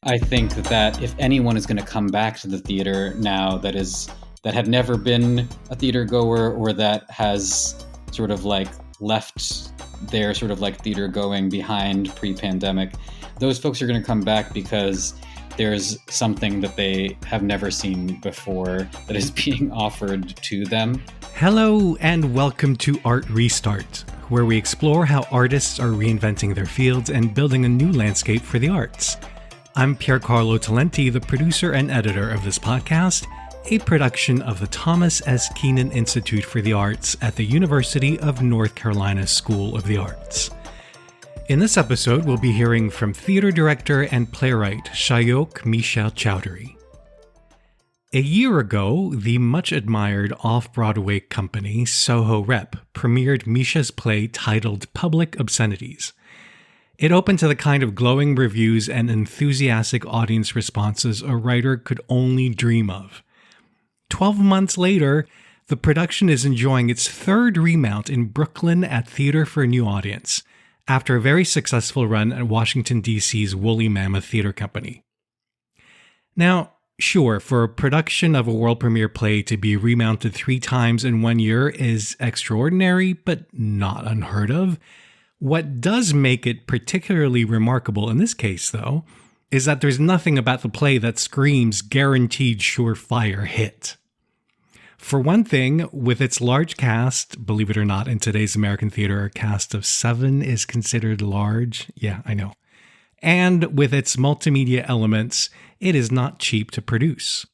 I think that if anyone is going to come back to the theater now that had never been a theater goer, or that has sort of like left their sort of like theater going behind pre-pandemic, those folks are going to come back because there's something that they have never seen before that is being offered to them. Hello and welcome to Art Restart, where we explore how artists are reinventing their fields and building a new landscape for the arts. I'm Piercarlo Talenti, the producer and editor of this podcast, a production of the Thomas S. Keenan Institute for the Arts at the University of North Carolina School of the Arts. In this episode, we'll be hearing from theater director and playwright Shayok Misha Chowdhury. A year ago, the much-admired off-Broadway company Soho Rep premiered Misha's play titled Public Obscenities. It opened to the kind of glowing reviews and enthusiastic audience responses a writer could only dream of. 12 months later, the production is enjoying its third remount in Brooklyn at Theater for a New Audience, after a very successful run at Washington D.C.'s Woolly Mammoth Theatre Company. Now, sure, for a production of a world premiere play to be remounted 3 times in 1 year is extraordinary, but not unheard of. What does make it particularly remarkable in this case, though, is that there's nothing about the play that screams guaranteed surefire hit. For one thing, with its large cast, believe it or not, in today's American theater, a cast of 7 is considered large. Yeah, I know. And with its multimedia elements, it is not cheap to produce.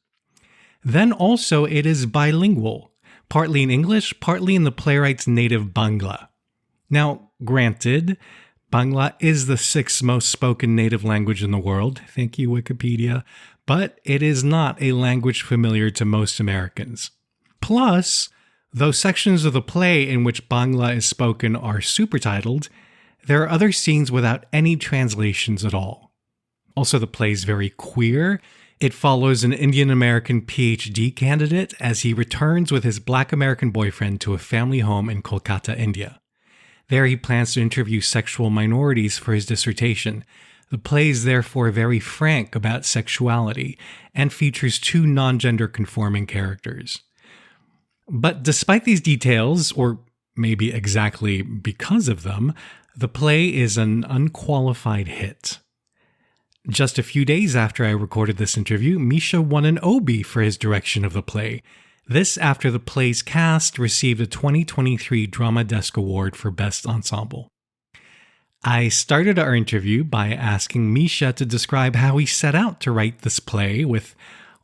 Then also, it is bilingual, partly in English, partly in the playwright's native Bangla. Now, granted, Bangla is the 6th most spoken native language in the world, thank you Wikipedia, but it is not a language familiar to most Americans. Plus, though sections of the play in which Bangla is spoken are supertitled, there are other scenes without any translations at all. Also, the play is very queer. It follows an Indian-American PhD candidate as he returns with his Black American boyfriend to a family home in Kolkata, India. There he plans to interview sexual minorities for his dissertation. The play is therefore very frank about sexuality and features 2 non-gender conforming characters. But despite these details, or maybe exactly because of them, the play is an unqualified hit. Just a few days after I recorded this interview, Misha won an Obie for his direction of the play. This after the play's cast received a 2023 Drama Desk Award for Best Ensemble. I started our interview by asking Misha to describe how he set out to write this play with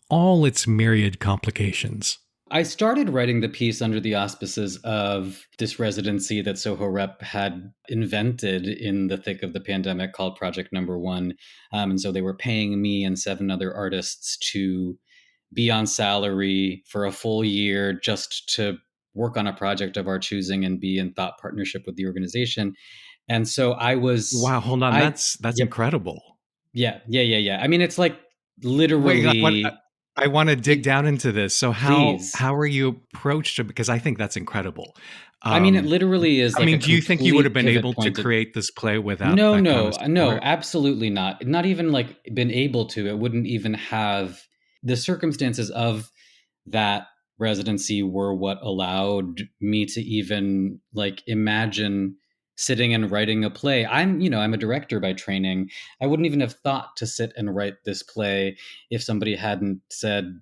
all its myriad complications. I started writing the piece under the auspices of this residency that Soho Rep had invented in the thick of the pandemic called Project Number 1. And so they were paying me and 7 other artists to be on salary for a full year just to work on a project of our choosing and be in thought partnership with the organization. And so I was... Wow, hold on. That's incredible. Yeah. I mean, it's like literally... Wait, I want to dig down into this. So how are you approached it? Because I think that's incredible. I mean, it literally is. I mean, do you think you would have been able to create this play without? No, absolutely not. Not even like been able to. It wouldn't even have... The circumstances of that residency were what allowed me to even like imagine sitting and writing a play. I'm a director by training. I wouldn't even have thought to sit and write this play if somebody hadn't said,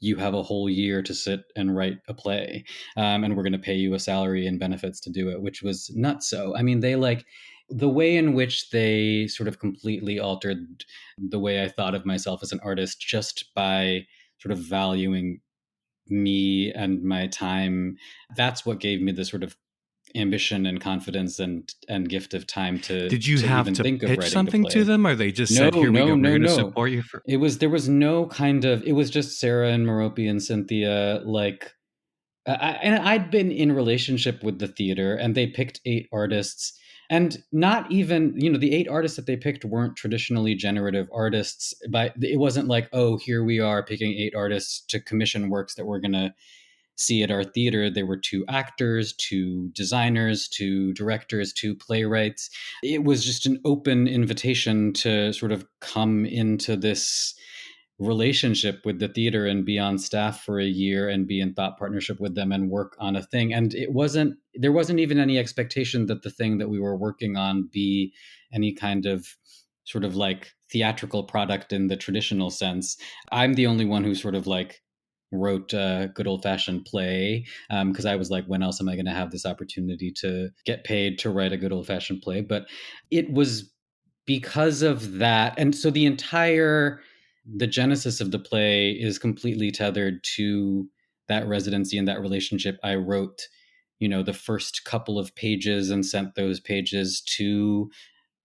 you have a whole year to sit and write a play, and we're going to pay you a salary and benefits to do it, which was nutso. I mean, they like... The way in which they sort of completely altered the way I thought of myself as an artist just by sort of valuing me and my time, that's what gave me the sort of ambition and confidence and gift of time to Did you have even to think of pitch writing something to them, or they just said, here we go, we're going to support you? There was no kind of... It was just Sarah and Merope and Cynthia, like... and I'd been in relationship with the theater, and they picked 8 artists. And not even, the 8 artists that they picked weren't traditionally generative artists, but it wasn't like, oh, here we are picking 8 artists to commission works that we're going to see at our theater. There were 2 actors, 2 designers, 2 directors, 2 playwrights. It was just an open invitation to sort of come into this relationship with the theater and be on staff for a year and be in thought partnership with them and work on a thing. And there wasn't even any expectation that the thing that we were working on be any kind of sort of like theatrical product in the traditional sense. I'm the only one who sort of like wrote a good old fashioned play, because I was like, when else am I going to have this opportunity to get paid to write a good old fashioned play? But it was because of that. And so the genesis of the play is completely tethered to that residency and that relationship. I wrote, the first couple of pages and sent those pages to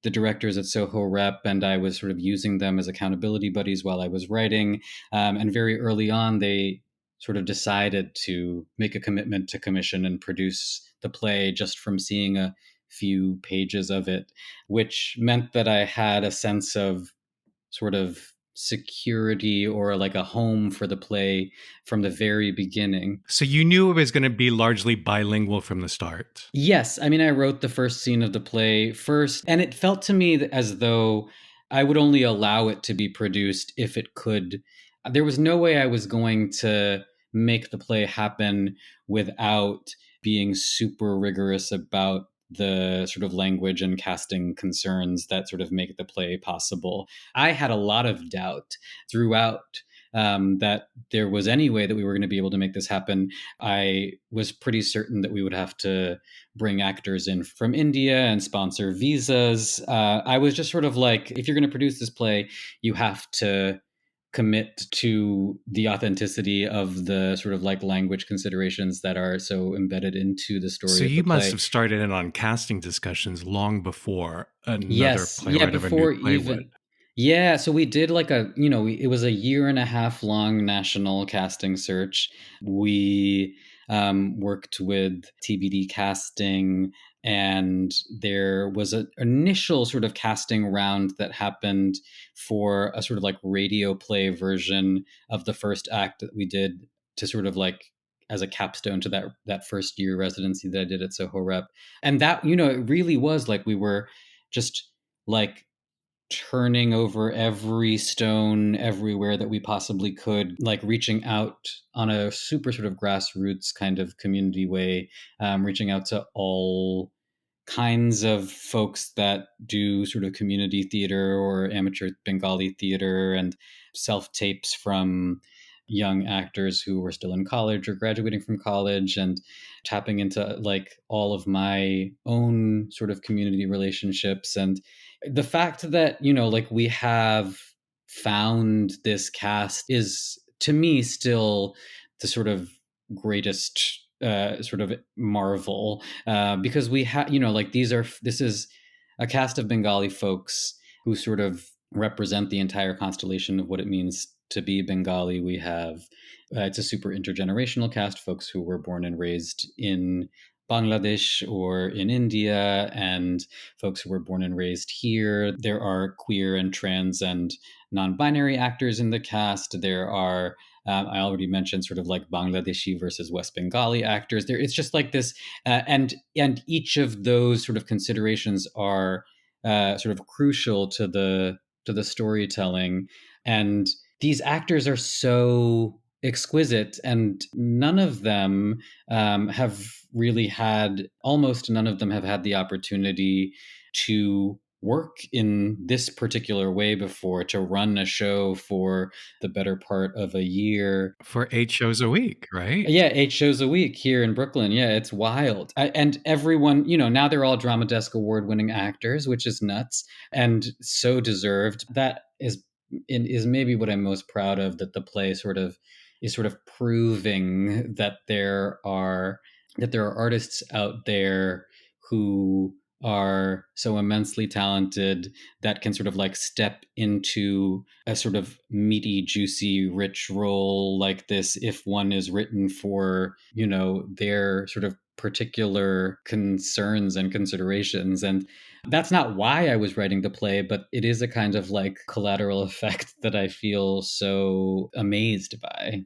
the directors at Soho Rep, and I was sort of using them as accountability buddies while I was writing. And very early on, they sort of decided to make a commitment to commission and produce the play just from seeing a few pages of it, which meant that I had a sense of sort of security or like a home for the play from the very beginning. So you knew it was going to be largely bilingual from the start. Yes. I mean, I wrote the first scene of the play first, and it felt to me as though I would only allow it to be produced if it could. There was no way I was going to make the play happen without being super rigorous about the sort of language and casting concerns that sort of make the play possible. I had a lot of doubt throughout, that there was any way that we were going to be able to make this happen. I was pretty certain that we would have to bring actors in from India and sponsor visas. I was just sort of like, if you're going to produce this play, you have to commit to the authenticity of the sort of like language considerations that are so embedded into the story So of you the play. must have started in on casting discussions long before another Yes. Yeah, playwright of a before new play would. even. Yeah, so we did like it was a year and a half long national casting search. We worked with TBD casting, and there was an initial sort of casting round that happened for a sort of like radio play version of the first act that we did to sort of like as a capstone to that first year residency that I did at Soho Rep. And that, it really was like we were just like turning over every stone everywhere that we possibly could, like reaching out on a super sort of grassroots kind of community way, reaching out to all kinds of folks that do sort of community theater or amateur Bengali theater, and self tapes from young actors who were still in college or graduating from college, and tapping into like all of my own sort of community relationships. And the fact that, like we have found this cast is to me still the sort of greatest sort of marvel, because we have, like this is a cast of Bengali folks who sort of represent the entire constellation of what it means to be Bengali. We have it's a super intergenerational cast, folks who were born and raised in Bangladesh or in India, and folks who were born and raised here. There are queer and trans and non-binary actors in the cast. There are I already mentioned sort of like Bangladeshi versus West Bengali actors. It's just like this, and each of those sort of considerations are sort of crucial to the storytelling. And these actors are so exquisite, and none of them almost none of them have had the opportunity to work in this particular way before, to run a show for the better part of a year. For 8 shows a week, right? Yeah, 8 shows a week here in Brooklyn. Yeah, it's wild. And everyone, now they're all Drama Desk Award-winning actors, which is nuts and so deserved. That is maybe what I'm most proud of, that the play is sort of proving that there are artists out there who are so immensely talented that can sort of like step into a sort of meaty, juicy, rich role like this if one is written for, their sort of particular concerns and considerations. And that's not why I was writing the play, but it is a kind of like collateral effect that I feel so amazed by.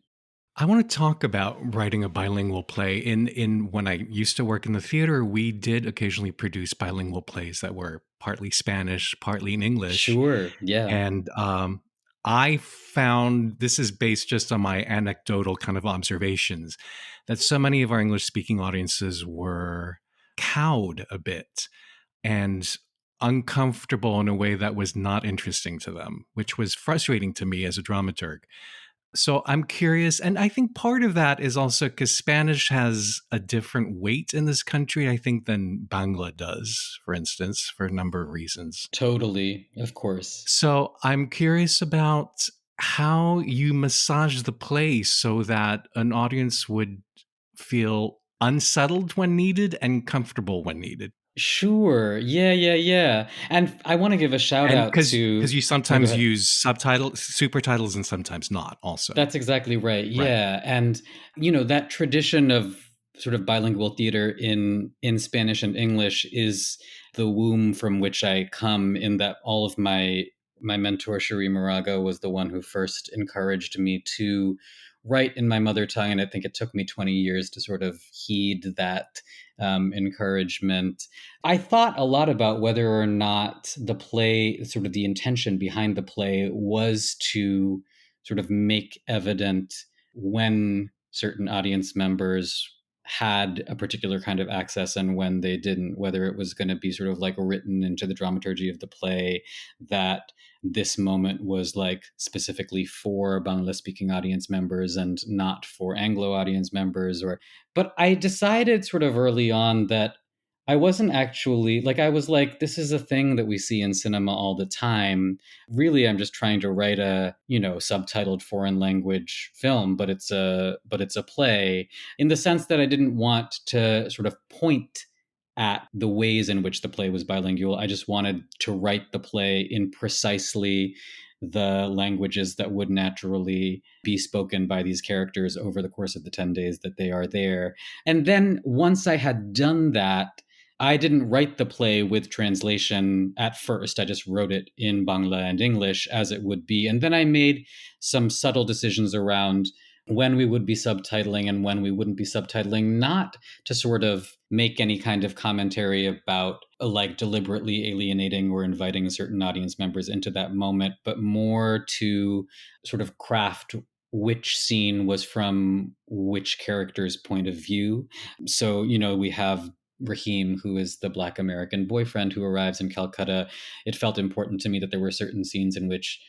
I want to talk about writing a bilingual play. In when I used to work in the theater, we did occasionally produce bilingual plays that were partly Spanish, partly in English. Sure. Yeah. And I found, this is based just on my anecdotal kind of observations, that so many of our English speaking audiences were cowed a bit and uncomfortable in a way that was not interesting to them, which was frustrating to me as a dramaturg. So I'm curious, and I think part of that is also because Spanish has a different weight in this country, I think, than Bangla does, for instance, for a number of reasons. Totally. Of course. So I'm curious about how you massage the play so that an audience would feel unsettled when needed and comfortable when needed. Sure. Yeah, yeah, yeah. And I want to give a shout And out because to. you Oh, go sometimes ahead. use subtitles, super titles, and sometimes not, also. That's exactly right. Right. Yeah. And that tradition of sort of bilingual theater in Spanish and English is the womb from which I come, in that all of my mentor Cherie Moraga was the one who first encouraged me to write in my mother tongue, and I think it took me 20 years to sort of heed that encouragement. I thought a lot about whether or not the play, sort of the intention behind the play, was to sort of make evident when certain audience members had a particular kind of access and when they didn't, whether it was going to be sort of like written into the dramaturgy of the play that this moment was like specifically for Bangla speaking audience members and not for Anglo audience members. Or but I decided sort of early on that I wasn't actually like, I was like, this is a thing that we see in cinema all the time. Really, I'm just trying to write a, subtitled foreign language film, but it's a play, in the sense that I didn't want to sort of point at the ways in which the play was bilingual. I just wanted to write the play in precisely the languages that would naturally be spoken by these characters over the course of the 10 days that they are there. And then once I had done that, I didn't write the play with translation at first. I just wrote it in Bangla and English as it would be. And then I made some subtle decisions around when we would be subtitling and when we wouldn't be subtitling, not to sort of make any kind of commentary about like deliberately alienating or inviting certain audience members into that moment, but more to sort of craft which scene was from which character's point of view. So, we have Rahim, who is the Black American boyfriend who arrives in Calcutta. It felt important to me that there were certain scenes in which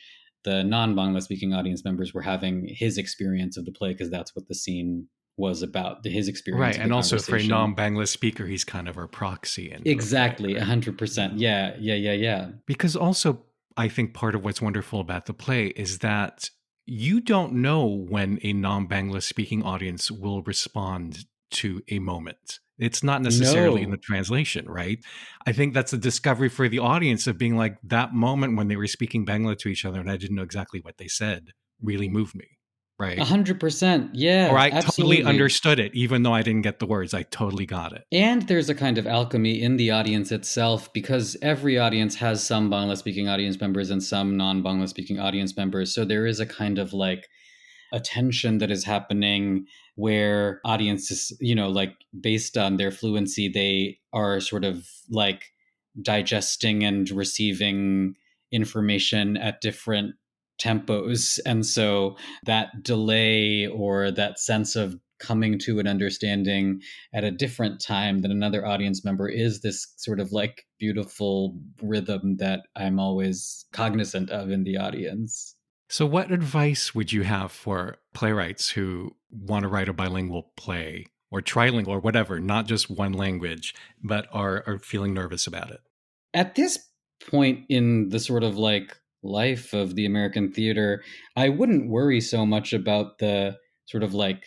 the non-Bangla speaking audience members were having his experience of the play, because that's what the scene was about, his experience Right. of the And also for a conversation. non-Bangla speaker, he's kind of our proxy in the play, Exactly, right? 100%. Yeah, yeah, yeah, yeah. Because also, I think part of what's wonderful about the play is that you don't know when a non-Bangla speaking audience will respond to a moment. It's not necessarily in the No, translation, right? I think that's a discovery for the audience of being like, that moment when they were speaking Bangla to each other and I didn't know exactly what they said really moved me, right? 100%. Or Yeah, I totally absolutely. understood it, even though I didn't get the words. I totally got it. And there's a kind of alchemy in the audience itself, because every audience has some Bangla speaking audience members and some non Bangla speaking audience members. So there is a kind of like a tension that is happening where audiences, like based on their fluency, they are sort of like digesting and receiving information at different tempos. And so that delay or that sense of coming to an understanding at a different time than another audience member is this sort of like beautiful rhythm that I'm always cognizant of in the audience. So, what advice would you have for playwrights who want to write a bilingual play or trilingual or whatever, not just one language, but are feeling nervous about it? At this point in the sort of like life of the American theater, I wouldn't worry so much about the sort of like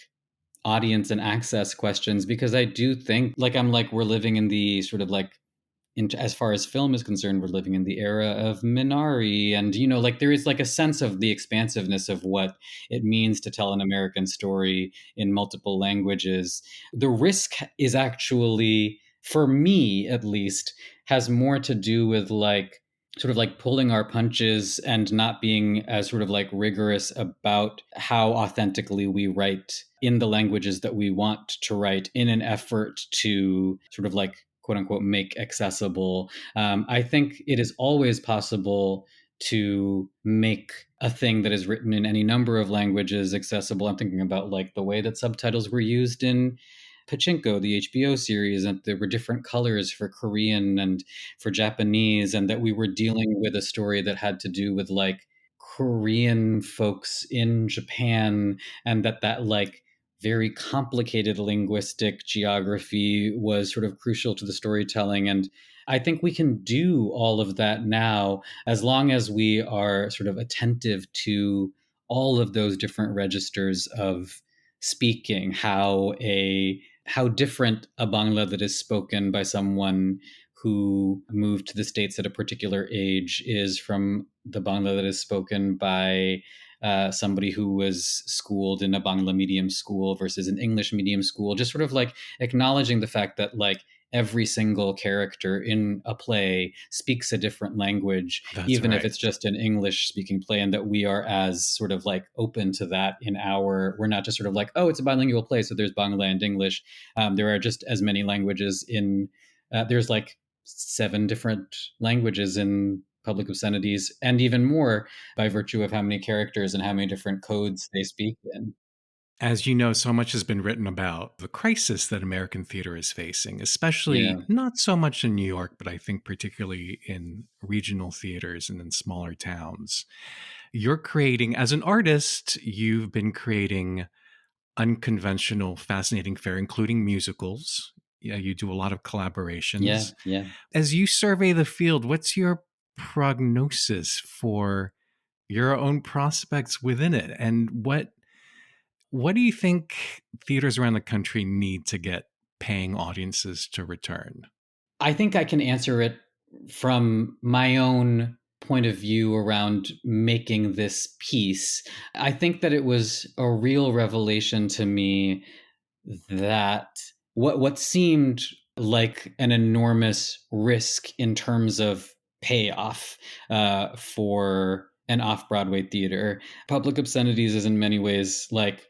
audience and access questions, because I do think like we're living in the sort of like, as far as film is concerned, we're living in the era of Minari, and like there is like a sense of the expansiveness of what it means to tell an American story in multiple languages. The risk is actually, for me at least, has more to do with like sort of like pulling our punches and not being as sort of like rigorous about how authentically we write in the languages that we want to write in an effort to sort of like quote unquote make accessible. I think it is always possible to make a thing that is written in any number of languages accessible. I'm thinking about like the way that subtitles were used in Pachinko, the HBO series, and there were different colors for Korean and for Japanese, and that we were dealing with a story that had to do with like Korean folks in Japan, and that like very complicated linguistic geography was sort of crucial to the storytelling. And I think we can do all of that now as long as we are sort of attentive to all of those different registers of speaking, how different a Bangla that is spoken by someone who moved to the States at a particular age is from the Bangla that is spoken by somebody who was schooled in a Bangla medium school versus an English medium school. Just sort of like acknowledging the fact that like every single character in a play speaks a different language, That's even if right. it's just an English speaking play, and that we are as sort of like open to that in we're not just sort of like, oh, it's a bilingual play, so there's Bangla and English. There are just as many languages there's like 7 different languages in public obscenities, and even more by virtue of how many characters and how many different codes they speak in. As you know, so much has been written about the crisis that American theater is facing, Yeah. especially not so much in New York, but I think particularly in regional theaters and in smaller towns. You're creating, as an artist, you've been creating unconventional, fascinating fare, including musicals. Yeah, you do a lot of Yeah. collaborations. Yeah. As you survey the field, what's your prognosis for your own prospects within it? And what do you think theaters around the country need to get paying audiences to return? I think I can answer it from my own point of view around making this piece. I think that it was a real revelation to me that what seemed like an enormous risk in terms of payoff for an off-Broadway theater. Public Obscenities is in many ways like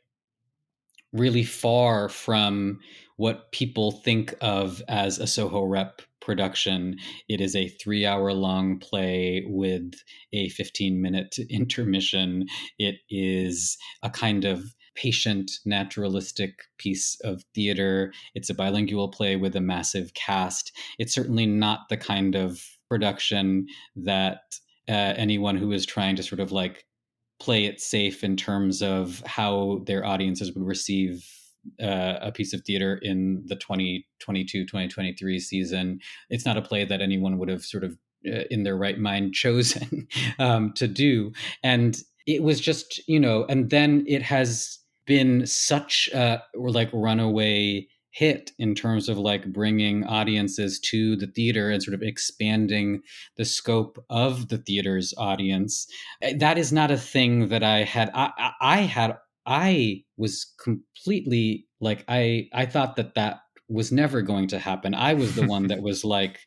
really far from what people think of as a Soho Rep production. It is a 3 hour long play with a 15-minute intermission. It is a kind of patient, naturalistic piece of theater. It's a bilingual play with a massive cast. It's certainly not the kind of production that anyone who is trying to sort of like play it safe in terms of how their audiences would receive a piece of theater in the 2022-2023 season. It's not a play that anyone would have sort of in their right mind chosen to do. And it was just, and then it has been such a like runaway hit in terms of like bringing audiences to the theater and sort of expanding the scope of the theater's audience. That is not a thing that I had. I was completely like I thought that was never going to happen. I was the one that was like,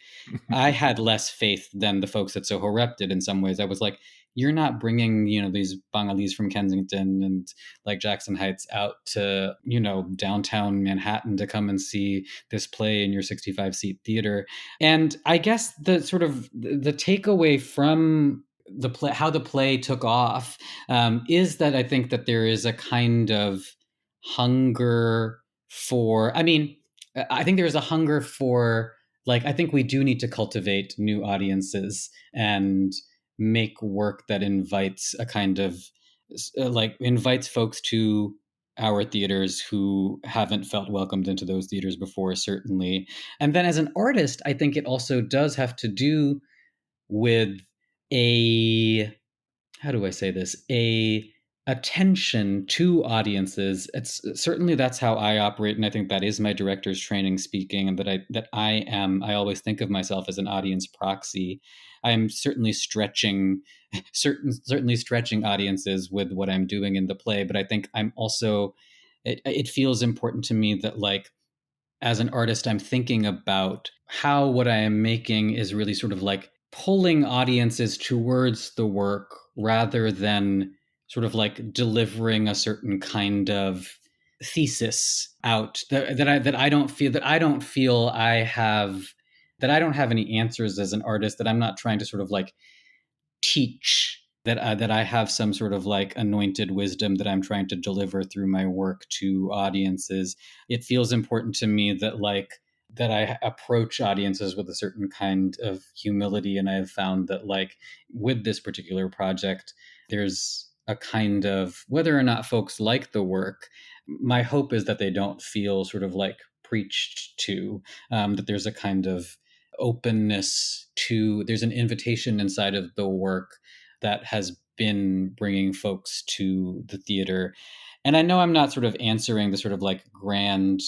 I had less faith than the folks at Soho Rep did in some ways. I was like, you're not bringing, these Bengalis from Kensington and like Jackson Heights out to, downtown Manhattan to come and see this play in your 65-seat theater. And I guess the sort of the takeaway from the play, how the play took off, is that I think that there is a kind of hunger for, I think there's a hunger for, like, I think we do need to cultivate new audiences and make work that invites a kind of like invites folks to our theaters who haven't felt welcomed into those theaters before, certainly. And then as an artist, I think it also does have to do with a, how do I say this? A attention to audiences. It's certainly that's how I operate, and I think that is my director's training speaking, and I always think of myself as an audience proxy. I'm certainly stretching certainly stretching audiences with what I'm doing in the play, but I think I'm also it feels important to me that like as an artist, I'm thinking about how what I am making is really sort of like pulling audiences towards the work rather than sort of like delivering a certain kind of thesis out that I don't feel I have, that I don't have any answers as an artist, that I'm not trying to sort of like teach, that I have some sort of like anointed wisdom that I'm trying to deliver through my work to audiences. It feels important to me that that I approach audiences with a certain kind of humility, and I've found that like with this particular project, there's a kind of, whether or not folks like the work, my hope is that they don't feel sort of like preached to, that there's a kind of openness to, there's an invitation inside of the work that has been bringing folks to the theater. And I know I'm not sort of answering the sort of like grand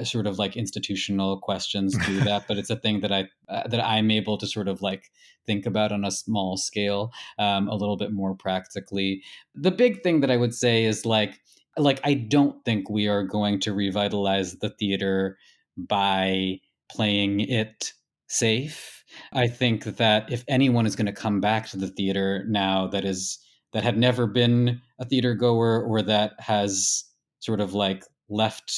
sort of like institutional questions through that, but it's a thing that I'm able to sort of like think about on a small scale, a little bit more practically. The big thing that I would say is like I don't think we are going to revitalize the theater by playing it safe. I think that if anyone is going to come back to the theater now that had never been a theater goer, or that has sort of like left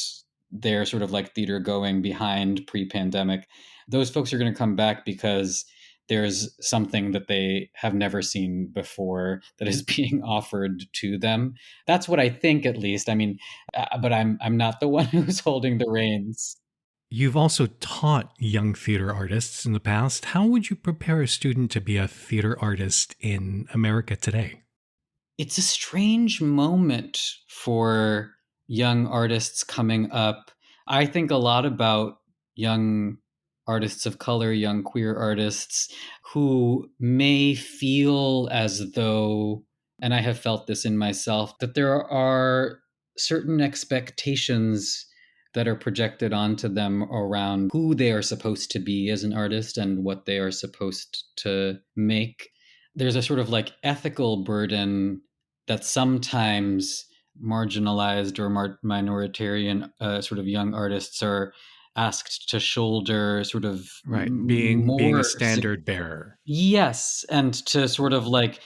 their sort of like theater going behind pre-pandemic, those folks are going to come back because there's something that they have never seen before that is being offered to them. That's what I think, at least. I mean, but I'm not the one who's holding the reins. You've also taught young theater artists in the past. How would you prepare a student to be a theater artist in America today? It's a strange moment for young artists coming up. I think a lot about young artists of color, young queer artists who may feel as though, and I have felt this in myself, that there are certain expectations that are projected onto them around who they are supposed to be as an artist and what they are supposed to make. There's a sort of like ethical burden that sometimes marginalized or minoritarian sort of young artists are asked to shoulder, sort of Right. Being a more. standard bearer. Yes, and to sort of like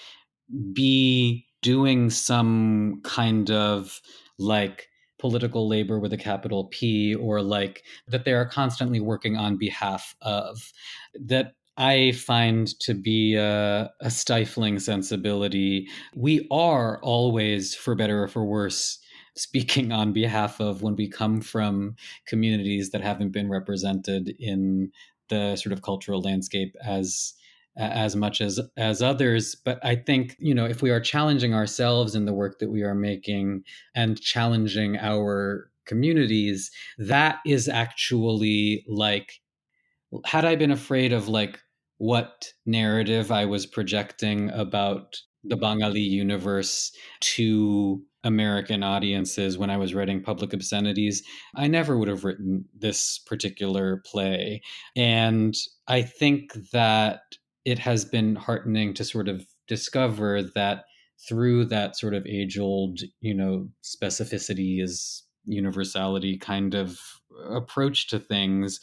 be doing some kind of like political labor with a capital P, or like that they are constantly working on behalf of, that I find to be a stifling sensibility. We are always, for better or for worse, speaking on behalf of, when we come from communities that haven't been represented in the sort of cultural landscape as much as others. But I think, you know, if we are challenging ourselves in the work that we are making and challenging our communities, that is actually like, had I been afraid of like what narrative I was projecting about the Bengali universe to American audiences when I was writing Public Obscenities, I never would have written this particular play. And I think that it has been heartening to sort of discover that through that sort of age old, you know, specificity is universality kind of approach to things,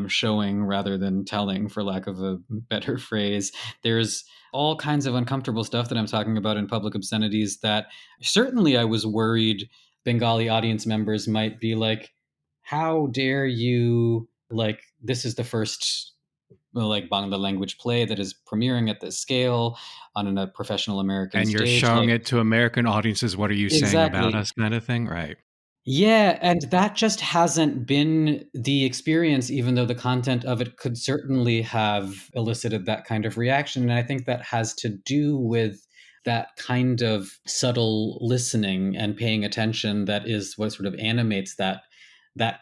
showing rather than telling, for lack of a better phrase. There's all kinds of uncomfortable stuff that I'm talking about in Public Obscenities that certainly I was worried Bengali audience members might be like, how dare you, like, this is the first like Bangla language play that is premiering at this scale on a professional American And you're stage. showing Like, it to American audiences. What are you saying about exactly. us, kind of thing? Right. Yeah, and that just hasn't been the experience, even though the content of it could certainly have elicited that kind of reaction. And I think that has to do with that kind of subtle listening and paying attention that is what sort of animates that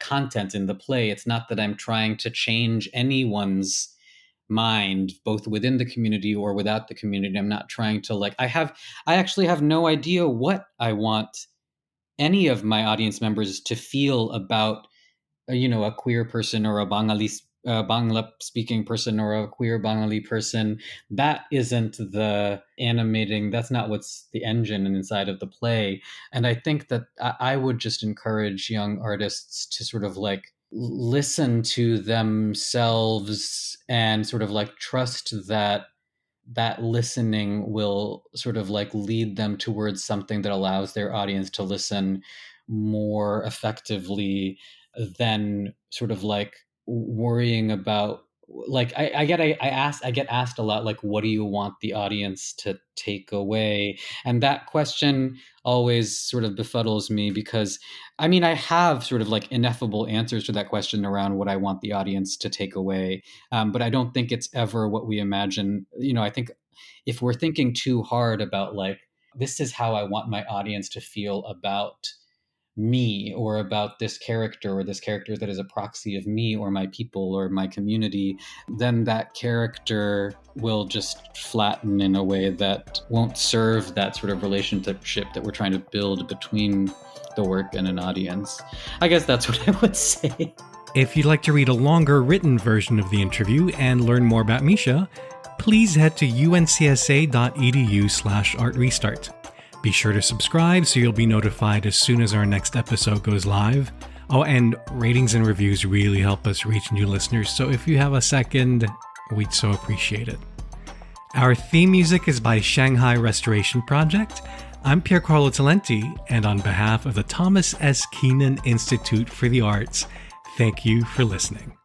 content in the play. It's not that I'm trying to change anyone's mind, both within the community or without the community. I'm not trying to like, I actually have no idea what I want any of my audience members to feel about you know, a queer person or a Bengali Bangla speaking person or a queer Bengali person. That isn't the animating, that's not what's the engine inside of the play. And I think that I would just encourage young artists to sort of like listen to themselves and sort of like trust that that listening will sort of like lead them towards something that allows their audience to listen more effectively than sort of like worrying about like I get asked a lot like what do you want the audience to take away, and that question always sort of befuddles me because I mean I have sort of like ineffable answers to that question around what I want the audience to take away, but I don't think it's ever what we imagine. You know, I think if we're thinking too hard about like this is how I want my audience to feel about me or about this character or this character that is a proxy of me or my people or my community, then that character will just flatten in a way that won't serve that sort of relationship that we're trying to build between the work and an audience. I guess that's what I would say. If you'd like to read a longer written version of the interview and learn more about Misha, please head to uncsa.edu/artrestart. Be sure to subscribe so you'll be notified as soon as our next episode goes live. Oh, and ratings and reviews really help us reach new listeners, so if you have a second, we'd so appreciate it. Our theme music is by Shanghai Restoration Project. I'm Piercarlo Talenti, and on behalf of the Thomas S. Keenan Institute for the Arts, thank you for listening.